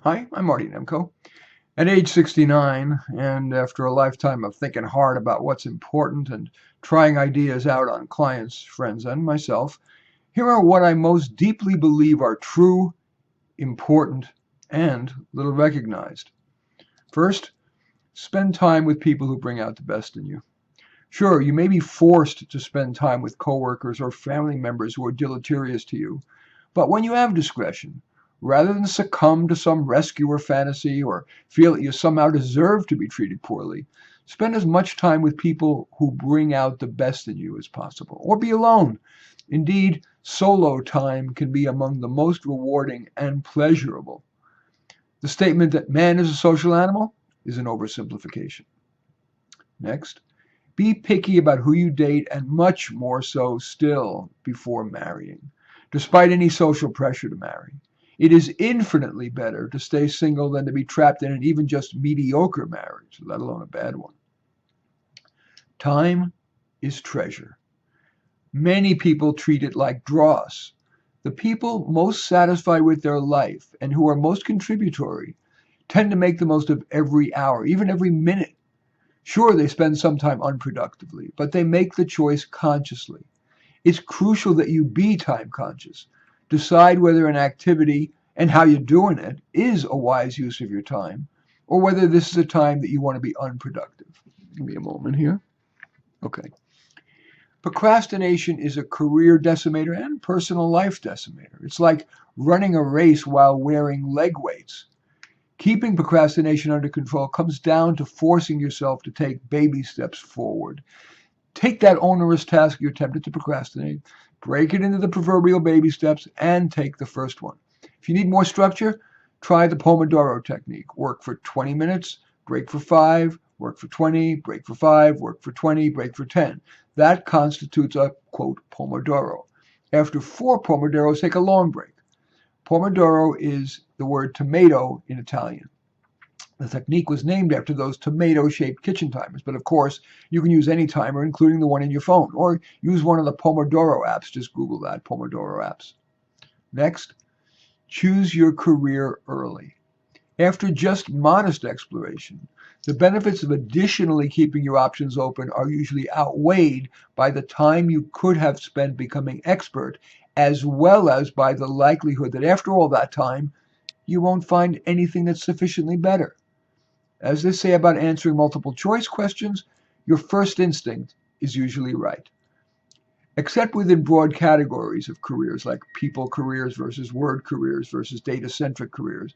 Hi, I'm Marty Nemko. At age 69, and after a lifetime of thinking hard about what's important and trying ideas out on clients, friends, and myself, here are what I most deeply believe are true, important, and little recognized. First, spend time with people who bring out the best in you. Sure, you may be forced to spend time with coworkers or family members who are deleterious to you, but when you have discretion, rather than succumb to some rescuer fantasy or feel that you somehow deserve to be treated poorly, spend as much time with people who bring out the best in you as possible, or be alone. Indeed, solo time can be among the most rewarding and pleasurable. The statement that man is a social animal is an oversimplification. Next, be picky about who you date and much more so still before marrying, despite any social pressure to marry. It is infinitely better to stay single than to be trapped in an even just mediocre marriage, let alone a bad one. Time is treasure. Many people treat it like dross. The people most satisfied with their life and who are most contributory tend to make the most of every hour, even every minute. Sure, they spend some time unproductively, but they make the choice consciously. It's crucial that you be time conscious. Decide whether an activity and how you're doing it is a wise use of your time, or whether this is a time that you want to be unproductive. Give me a moment here. Okay. Procrastination is a career decimator and personal life decimator. It's like running a race while wearing leg weights. Keeping procrastination under control comes down to forcing yourself to take baby steps forward. Take that onerous task you're tempted to procrastinate, break it into the proverbial baby steps, and take the first one. If you need more structure, try the Pomodoro technique. Work for 20 minutes, break for 5, work for 20, break for 5, work for 20, break for 10. That constitutes a, quote, Pomodoro. After 4 Pomodoros, take a long break. Pomodoro is the word tomato in Italian. The technique was named after those tomato-shaped kitchen timers, but of course, you can use any timer, including the one in your phone, or use one of the Pomodoro apps. Just Google that, Pomodoro apps. Next, choose your career early. After just modest exploration, the benefits of additionally keeping your options open are usually outweighed by the time you could have spent becoming expert, as well as by the likelihood that after all that time, you won't find anything that's sufficiently better. As they say about answering multiple choice questions, your first instinct is usually right. Except within broad categories of careers like people careers versus word careers versus data centric careers,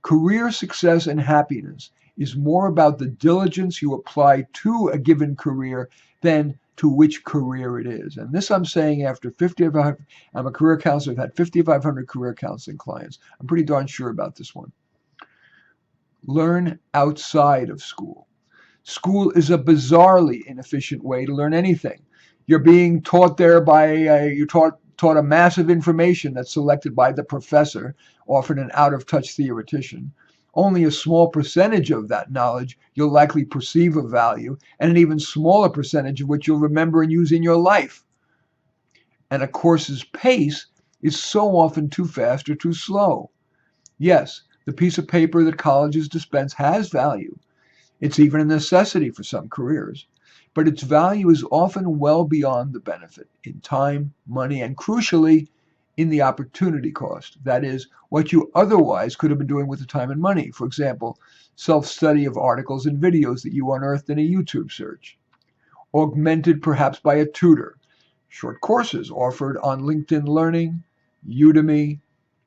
career success and happiness is more about the diligence you apply to a given career than to which career it is. And this I'm saying after 55, I'm a career counselor, I've had 5,500 career counseling clients. I'm pretty darn sure about this one. Learn outside of school. School is a bizarrely inefficient way to learn anything. You're being taught there by you're taught a massive information that's selected by the professor, often an out of touch theoretician. Only a small percentage of that knowledge you'll likely perceive of value, and an even smaller percentage of which you'll remember and use in your life. And a course's pace is so often too fast or too slow. Yes, the piece of paper that colleges dispense has value. It's even a necessity for some careers. But its value is often well beyond the benefit in time, money, and crucially, in the opportunity cost. That is, what you otherwise could have been doing with the time and money. For example, self study of articles and videos that you unearthed in a YouTube search, augmented perhaps by a tutor, short courses offered on LinkedIn Learning, Udemy,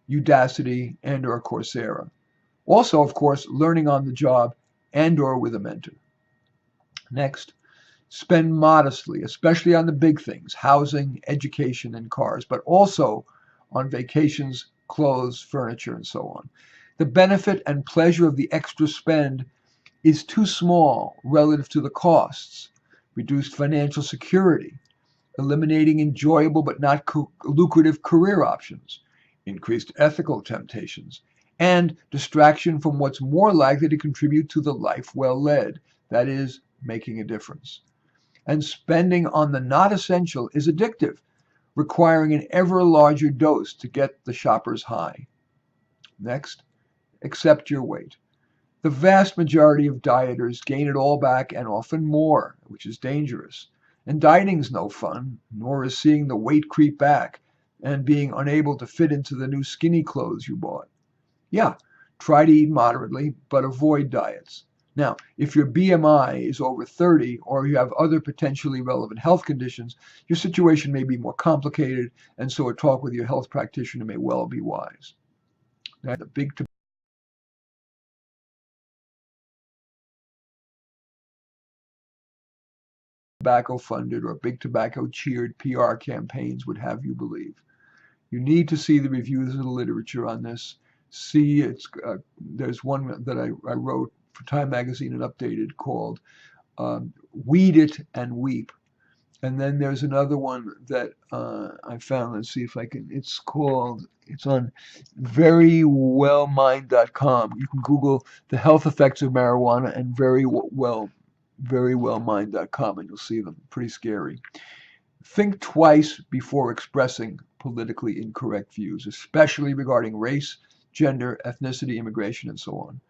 Udacity, and or Coursera. Also, of course, learning on the job and or with a mentor. Next, spend modestly, especially on the big things, housing, education, and cars, but also on vacations, clothes, furniture, and so on. The benefit and pleasure of the extra spend is too small relative to the costs. Reduced financial security, eliminating enjoyable but not lucrative career options, increased ethical temptations, and distraction from what's more likely to contribute to the life well led, that is, making a difference. And spending on the not essential is addictive, requiring an ever larger dose to get the shopper's high. Next, accept your weight. The vast majority of dieters gain it all back and often more, which is dangerous. And dieting's no fun, nor is seeing the weight creep back and being unable to fit into the new skinny clothes you bought. Yeah, try to eat moderately, but avoid diets. Now, if your BMI is over 30 or you have other potentially relevant health conditions, your situation may be more complicated, and so a talk with your health practitioner may well be wise. Now, the big tobacco funded or big tobacco cheered PR campaigns would have you believe. You need to see the reviews of the literature on this. See, there's one that I wrote for Time Magazine and updated called Weed It and Weep. And then there's another one that I found. Let's see if I can. It's on verywellmind.com. You can Google the health effects of marijuana and verywellmind.com, and you'll see them. Pretty scary. Think twice before expressing politically incorrect views, especially regarding race, gender, ethnicity, immigration, and so on.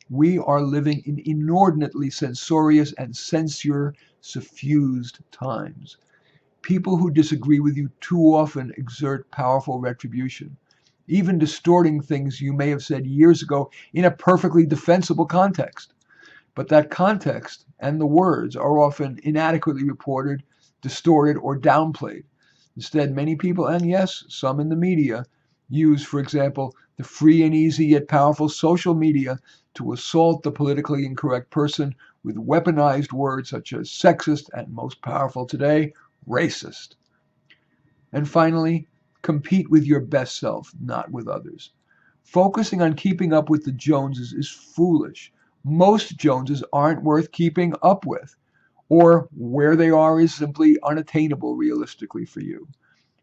We are living in inordinately censorious and censure-suffused times. People who disagree with you too often exert powerful retribution, even distorting things you may have said years ago in a perfectly defensible context. But that context and the words are often inadequately reported, distorted, or downplayed. Instead, many people, and yes, some in the media, use, for example, the free and easy yet powerful social media to assault the politically incorrect person with weaponized words such as sexist and, most powerful today, racist. And finally, compete with your best self, not with others. Focusing on keeping up with the Joneses is foolish. Most Joneses aren't worth keeping up with, or where they are is simply unattainable realistically for you.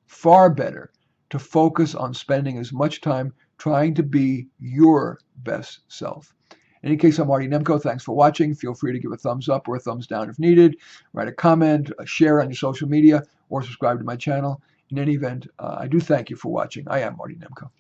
Far better to focus on spending as much time trying to be your best self. In any case, I'm Marty Nemko. Thanks for watching. Feel free to give a thumbs up or a thumbs down if needed. Write a comment, share on your social media, or subscribe to my channel. In any event, I do thank you for watching. I am Marty Nemko.